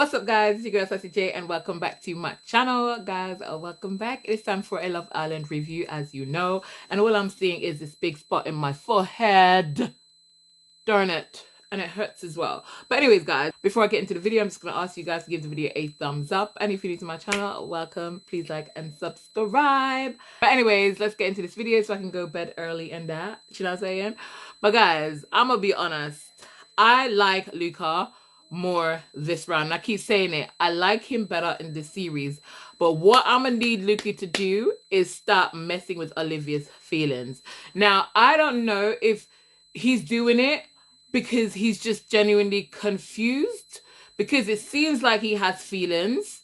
What's up, guys? It's your girl Sassy J, and welcome back to my channel, guys. Welcome back. It's time for a Love Island review, as you know, and all I'm seeing is this big spot in my forehead. Darn it. And it hurts as well. But anyways, guys, before I get into the video, I'm just going to ask you guys to give the video a thumbs up. And if you're new to my channel, welcome. Please like and subscribe. But anyways, let's get into this video so I can go bed early and that. You know what I'm saying? But guys, I'm going to be honest. I like Luca more this round. I keep saying it. I like him better in this series. But what I'm going to need Luca to do is stop messing with Olivia's feelings. Now, I don't know if he's doing it because he's just genuinely confused, because it seems like he has feelings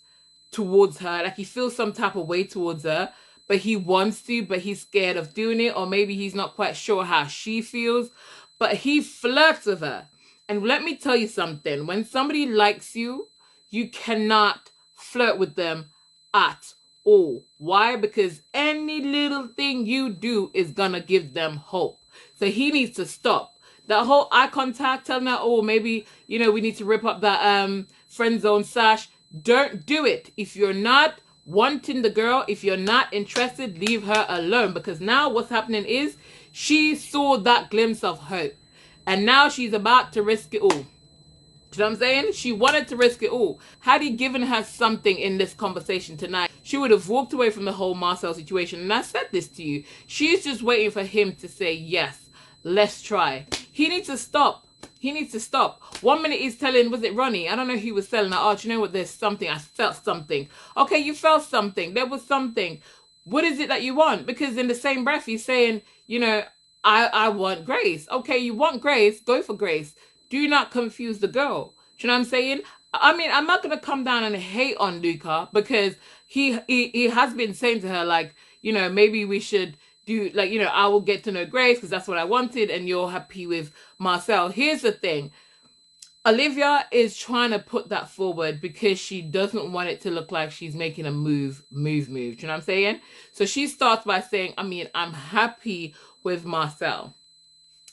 towards her, like he feels some type of way towards her, but he wants to, but he's scared of doing it, or maybe he's not quite sure how she feels, but he flirts with her. And let me tell you something, when somebody likes you, you cannot flirt with them at all. Why? Because any little thing you do is gonna give them hope. So he needs to stop. That whole eye contact, telling her, oh, maybe, you know, we need to rip up that friend zone sash. Don't do it. If you're not wanting the girl, if you're not interested, leave her alone. Because now what's happening is she saw that glimpse of hope. And now she's about to risk it all. You know what I'm saying? She wanted to risk it all. Had he given her something in this conversation tonight, she would have walked away from the whole Marcel situation. And I said this to you. She's just waiting for him to say, yes, let's try. He needs to stop. He needs to stop. 1 minute he's telling, was it Ronnie? I don't know who he was telling her, oh, do you know what? There's something. I felt something. Okay, you felt something. There was something. What is it that you want? Because in the same breath, he's saying, you know, I want Grace. Okay, you want Grace. Go for Grace. Do not confuse the girl. Do you know what I'm saying? I mean, I'm not going to come down and hate on Luca, because he has been saying to her, like, you know, maybe we should do, like, you know, I will get to know Grace because that's what I wanted, and you're happy with Marcel. Here's the thing. Olivia is trying to put that forward because she doesn't want it to look like she's making a move. Do you know what I'm saying? So she starts by saying, I mean, I'm happy with Marcel,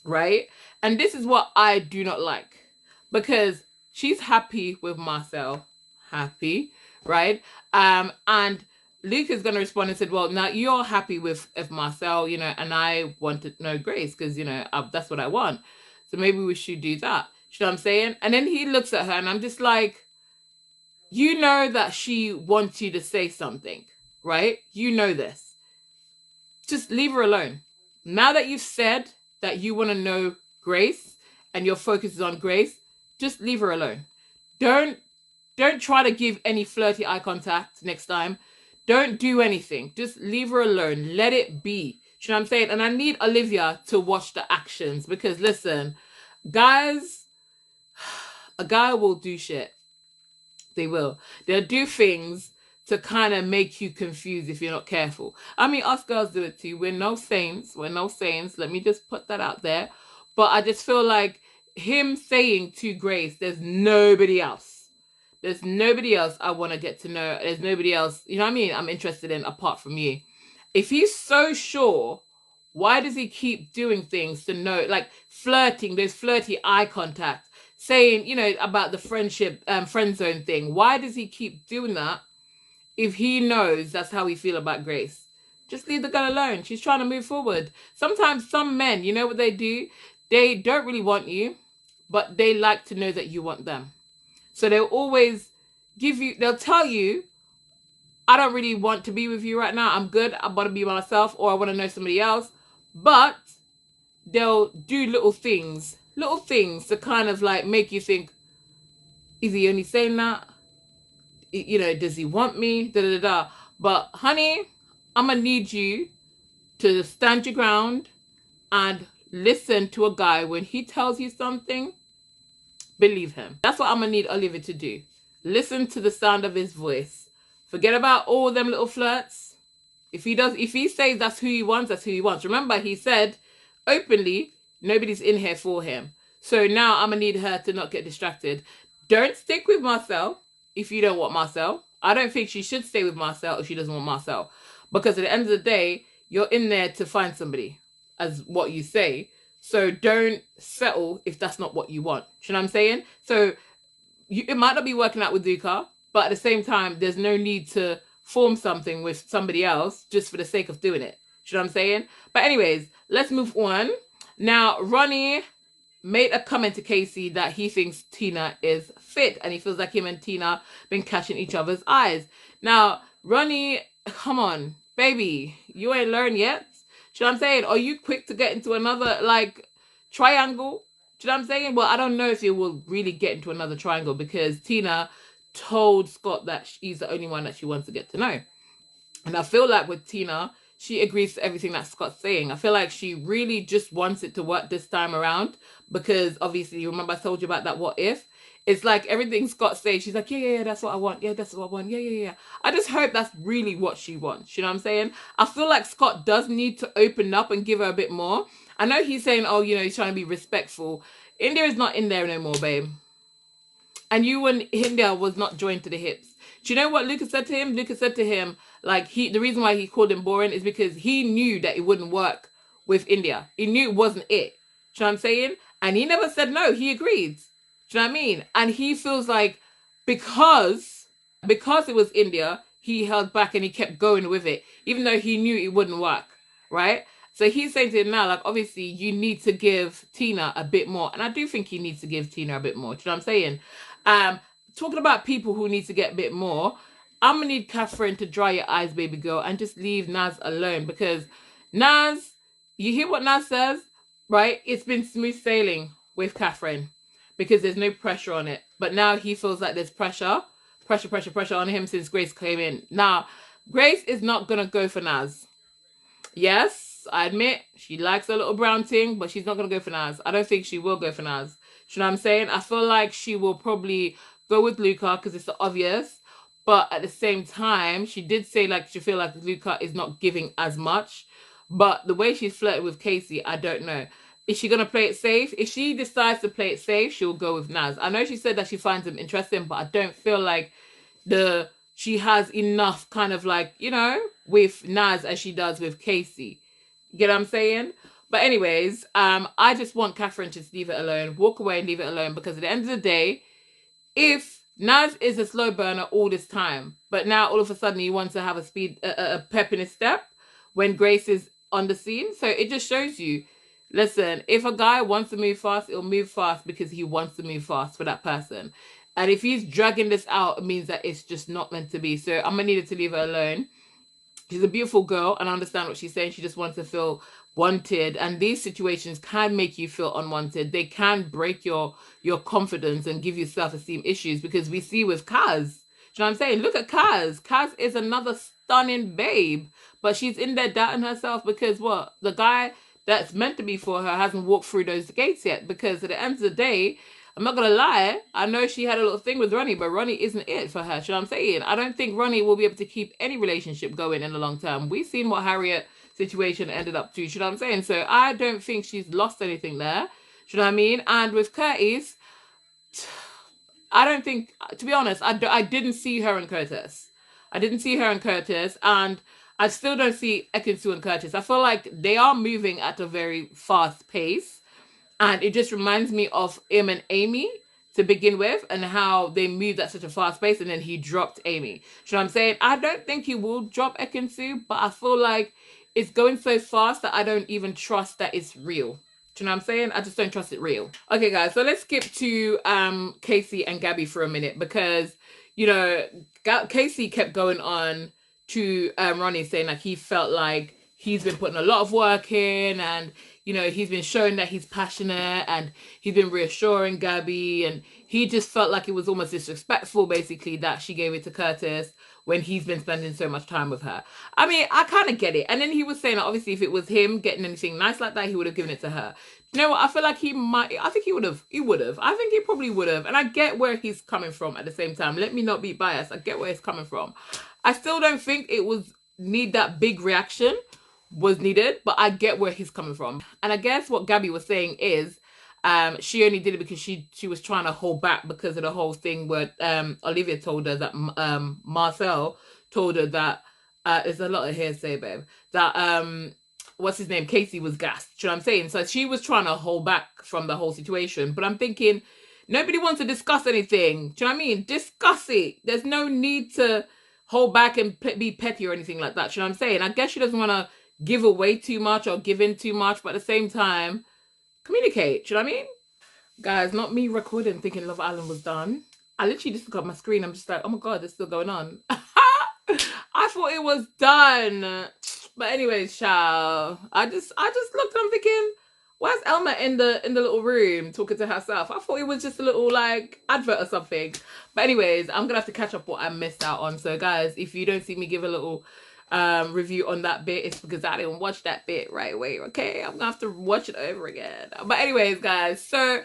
right? And this is what I do not like, because she's happy with Marcel, right? And Luke is going to respond and said, well, now you're happy with Marcel, you know, and I want to know Grace because, you know, that's what I want. So maybe we should do that. You know what I'm saying? And then he looks at her and I'm just like, you know that she wants you to say something, right? You know this. Just leave her alone. Now that you've said that you want to know Grace and your focus is on Grace, just leave her alone. Don't try to give any flirty eye contact next time. Don't do anything. Just leave her alone. Let it be. You know what I'm saying? And I need Olivia to watch the actions, because listen, guys, a guy will do shit. They will. They'll do things to kind of make you confused if you're not careful. I mean, us girls do it too. We're no saints. We're no saints. Let me just put that out there. But I just feel like him saying to Grace, there's nobody else. There's nobody else I want to get to know. There's nobody else, you know what I mean, I'm interested in apart from you. If he's so sure, why does he keep doing things to know, like flirting, those flirty eye contact, saying, you know, about the friendship, friend zone thing? Why does he keep doing that if he knows that's how he feel about Grace? Just leave the girl alone. She's trying to move forward. Sometimes some men, you know what they do? They don't really want you, but they like to know that you want them. So they'll always give you, they'll tell you, I don't really want to be with you right now. I'm good. I want to be myself, or I want to know somebody else. But they'll do little things to kind of like make you think, is he only saying that? You know, does he want me? Da, da, da, da. But honey, I'm going to need you to stand your ground and listen to a guy. When he tells you something, believe him. That's what I'm going to need Olivia to do. Listen to the sound of his voice. Forget about all them little flirts. If he says that's who he wants, that's who he wants. Remember, he said openly, nobody's in here for him. So now I'm going to need her to not get distracted. Don't stick with Marcel if you don't want Marcel. I don't think she should stay with Marcel if she doesn't want Marcel. Because at the end of the day, you're in there to find somebody, as what you say. So don't settle if that's not what you want. You know what I'm saying? So it might not be working out with Luca, but at the same time, there's no need to form something with somebody else just for the sake of doing it. You know what I'm saying? But anyways, let's move on. Now, Ronnie made a comment to Casey that he thinks Tina is fit and he feels like him and Tina been catching each other's eyes. Now, Ronnie, come on, baby, you ain't learned yet. Do you know what I'm saying? Are you quick to get into another like triangle? Do you know what I'm saying? Well, I don't know if you will really get into another triangle because Tina told Scott that she's the only one that she wants to get to know. And I feel like with Tina, she agrees to everything that Scott's saying. I feel like she really just wants it to work this time around because obviously, you remember I told you about that what if? It's like everything Scott says, she's like, yeah, that's what I want. Yeah, that's what I want. Yeah. I just hope that's really what she wants. You know what I'm saying? I feel like Scott does need to open up and give her a bit more. I know he's saying, oh, he's trying to be respectful. India is not in there no more, babe. And you and India was not joined to the hips. Do you know what Luca said to him? Luca said to him, like, the reason why he called him boring is because he knew that it wouldn't work with India. He knew it wasn't it. Do you know what I'm saying? And he never said no. He agreed. Do you know what I mean? And he feels like because it was India, he held back and he kept going with it, even though he knew it wouldn't work, right? So he's saying to him now, like, obviously, you need to give Tina a bit more. And I do think he needs to give Tina a bit more. Do you know what I'm saying? Talking about people who need to get a bit more, I'm going to need Catherine to dry your eyes, baby girl, and just leave Naz alone. Because Naz, you hear what Naz says, right? It's been smooth sailing with Catherine because there's no pressure on it. But now he feels like there's pressure on him since Grace came in. Now, Grace is not going to go for Naz. Yes, I admit she likes a little brown thing, but she's not going to go for Naz. I don't think she will go for Naz. Do you know what I'm saying? I feel like she will probably go with Luca because it's obvious. But at the same time, she did say like she feel like Luca is not giving as much. But the way she's flirting with Casey, I don't know. Is she going to play it safe? If she decides to play it safe, she'll go with Naz. I know she said that she finds him interesting, but I don't feel like she has enough kind of like, with Naz as she does with Casey. You get what I'm saying? But anyways, I just want Catherine to just leave it alone, walk away and leave it alone, because at the end of the day, if Naz is a slow burner all this time, but now all of a sudden he wants to have a pep in his step when Grace is on the scene. So it just shows you, listen, if a guy wants to move fast, he'll move fast because he wants to move fast for that person. And if he's dragging this out, it means that it's just not meant to be. So I'm going to need to leave her alone. She's a beautiful girl, and I understand what she's saying. She just wants to feel wanted. And these situations can make you feel unwanted. They can break your confidence and give you self-esteem issues, because we see with Kaz. Do you know what I'm saying? Look at Kaz. Kaz is another stunning babe, but she's in there doubting herself because what? The guy that's meant to be for her hasn't walked through those gates yet, because at the end of the day, I'm not going to lie, I know she had a little thing with Ronnie, but Ronnie isn't it for her. You know what I'm saying? I don't think Ronnie will be able to keep any relationship going in the long term. We've seen what Harriet situation ended up to. You know what I'm saying? So I don't think she's lost anything there. You know what I mean? And with Curtis, I don't think, to be honest, I didn't see her and Curtis. I didn't see her and Curtis, and I still don't see Ekin-Su and Curtis. I feel like they are moving at a very fast pace. And it just reminds me of him and Amy to begin with, and how they moved at such a fast pace, and then he dropped Amy. You know what I'm saying? I don't think he will drop Ekin-Su, but I feel like it's going so fast that I don't even trust that it's real. Do you know what I'm saying? I just don't trust it real. Okay, guys, so let's skip to Casey and Gabby for a minute, because, Casey kept going on to Ronnie saying like he felt like he's been putting a lot of work in, and he's been showing that he's passionate, and he's been reassuring Gabby, and he just felt like it was almost disrespectful, basically, that she gave it to Curtis when he's been spending so much time with her. I mean, I kind of get it. And then he was saying that obviously if it was him getting anything nice like that, he would have given it to her. You know what? I feel like I think he would have. I think he probably would have. And I get where he's coming from at the same time. Let me not be biased. I get where he's coming from. I still don't think it was need that big reaction was needed, but I get where he's coming from. And I guess what Gabby was saying is she only did it because she was trying to hold back because of the whole thing where Olivia told her that Marcel told her that there's a lot of hearsay, babe, that what's his name, Casey was gassed. Do you know what I'm saying? So she was trying to hold back from the whole situation. But I'm thinking, Nobody wants to discuss anything. Do you know what I mean? Discuss it. There's no need to hold back and be petty or anything like that. Do you know what I'm saying? I guess she doesn't want to give away too much or give in too much, but at the same time, communicate. Do you know what I mean? Guys, not me recording thinking Love Island was done. I literally just look at my screen. I'm just like, oh my God, it's still going on. I thought it was done. But anyways, child. I just looked and I'm thinking, where's Elma in the little room talking to herself? I thought it was just a little like advert or something. But anyways, I'm gonna have to catch up what I missed out on. So guys, if you don't see me give a little review on that bit, it's because I didn't watch that bit right away. Okay, I'm gonna have to watch it over again. But anyways, guys, so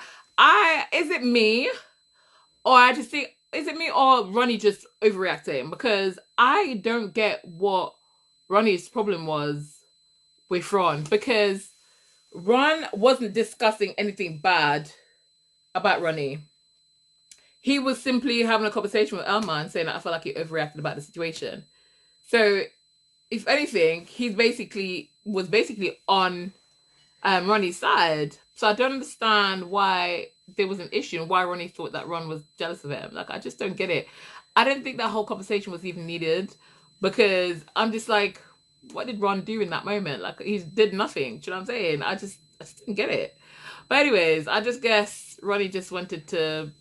is it me, or I just think, is it me or Ronnie just overreacting? Because I don't get what Ronnie's problem was with Ron, because Ron wasn't discussing anything bad about Ronnie. He was simply having a conversation with Elma and saying that I felt like he overreacted about the situation. So if anything, was basically on Ronnie's side. So I don't understand why there was an issue and why Ronnie thought that Ron was jealous of him. Like, I just don't get it. I don't think that whole conversation was even needed, because I'm just like, what did Ron do in that moment? Like, he did nothing. Do you know what I'm saying? I just didn't get it. But anyways, I just guess Ronnie just wanted to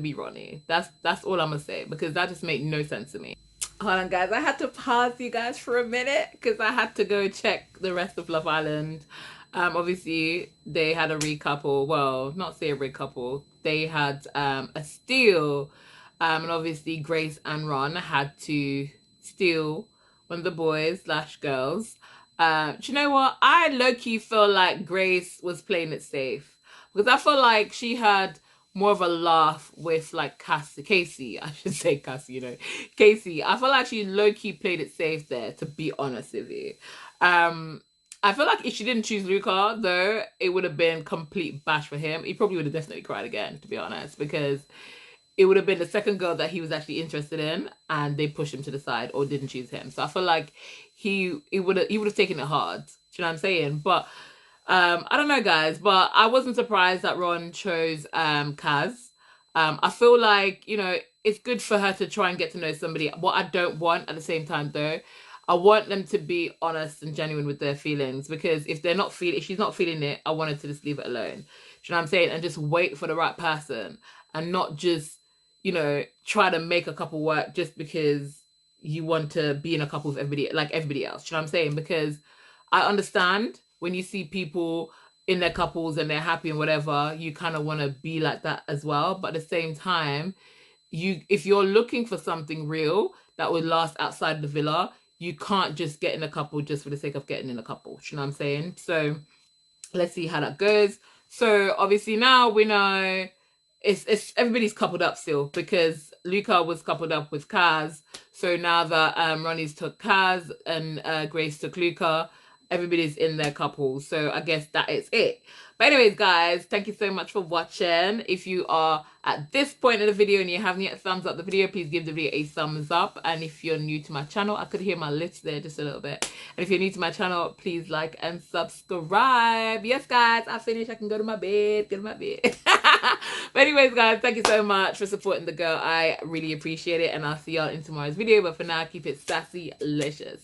be Ronnie. That's all I'm gonna say, because that just made no sense to me. Hold on, guys. I had to pause you guys for a minute because I had to go check the rest of Love Island. Obviously, they had a recouple. Well, not say a recouple. They had a steal. And obviously, Grace and Ron had to steal one of the boys / girls. Do you know what? I low-key feel like Grace was playing it safe, because I feel like she had more of a laugh with like Casey, I should say Cassie, Casey. I feel like she low-key played it safe there, to be honest with you. I feel like if she didn't choose Luca, though, it would have been complete bash for him. He probably would have definitely cried again, to be honest, because it would have been the second girl that he was actually interested in, and they pushed him to the side or didn't choose him. So I feel like he would have taken it hard. Do you know what I'm saying? But I don't know, guys, but I wasn't surprised that Ron chose Kaz. I feel like, it's good for her to try and get to know somebody. What I don't want at the same time, though, I want them to be honest and genuine with their feelings, because if she's not feeling it, I want her to just leave it alone. Do you know what I'm saying? And just wait for the right person, and not just, try to make a couple work just because you want to be in a couple with everybody else. Do you know what I'm saying? Because I understand when you see people in their couples and they're happy and whatever, you kind of want to be like that as well. But at the same time, if you're looking for something real that would last outside of the villa, you can't just get in a couple just for the sake of getting in a couple. Do you know what I'm saying? So let's see how that goes. So obviously now we know it's everybody's coupled up still, because Luca was coupled up with Kaz. So now that Ronnie's took Kaz and Grace took Luca, everybody's in their couples. So I guess that is it. But anyways, guys, thank you so much for watching. If you are at this point in the video and you haven't yet thumbs up the video, please give the video a thumbs up. And if you're new to my channel, I could hear my lips there just a little bit. And if you're new to my channel, please like and subscribe. Yes, guys, I finished. I can go to my bed. But anyways, guys, thank you so much for supporting the girl. I really appreciate it. And I'll see y'all in tomorrow's video. But for now, keep it sassy, delicious.